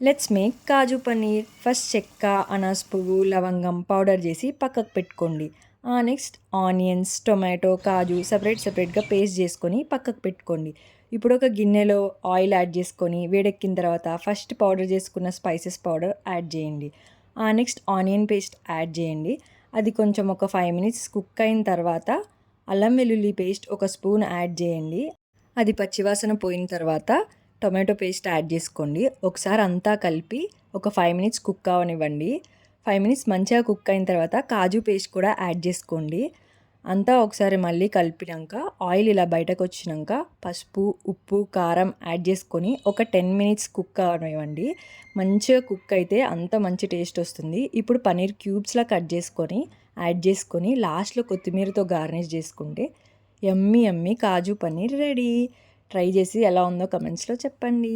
Let's make kaju paneer. First చెక్క, అనాస్ పువ్వు, లవంగం పౌడర్ చేసి పక్కకు పెట్టుకోండి. నెక్స్ట్ ఆనియన్స్, టొమాటో, కాజు సపరేట్గా పేస్ట్ చేసుకొని పక్కకు పెట్టుకోండి. ఇప్పుడు ఒక గిన్నెలో ఆయిల్ యాడ్ చేసుకొని వేడెక్కిన తర్వాత ఫస్ట్ పౌడర్ చేసుకున్న స్పైసెస్ పౌడర్ యాడ్ చేయండి. నెక్స్ట్ ఆనియన్ పేస్ట్ యాడ్ చేయండి. అది కొంచెం ఒక 5 మినిట్స్ కుక్ అయిన తర్వాత అల్లం వెల్లుల్లి పేస్ట్ ఒక స్పూన్ యాడ్ చేయండి. అది పచ్చివాసన పోయిన తర్వాత టొమాటో పేస్ట్ యాడ్ చేసుకోండి. ఒకసారి అంతా కలిపి ఒక 5 మినిట్స్ కుక్ అవనివ్వండి. 5 మినిట్స్ మంచిగా కుక్ అయిన తర్వాత కాజు పేస్ట్ కూడా యాడ్ చేసుకోండి. అంతా ఒకసారి మళ్ళీ కలిపినాక ఆయిల్ ఇలా బయటకు వచ్చినాక పసుపు, ఉప్పు, కారం యాడ్ చేసుకొని ఒక 10 మినిట్స్ కుక్ అవనివ్వండి. మంచిగా కుక్ అయితే అంత మంచి టేస్ట్ వస్తుంది. ఇప్పుడు పన్నీర్ క్యూబ్స్లా కట్ చేసుకొని యాడ్ చేసుకొని లాస్ట్లో కొత్తిమీరతో గార్నిష్ చేసుకుంటే యమ్మీ యమ్మీ కాజు పన్నీర్ రెడీ. ట్రై చేసి ఎలా ఉందో కమెంట్స్లో చెప్పండి.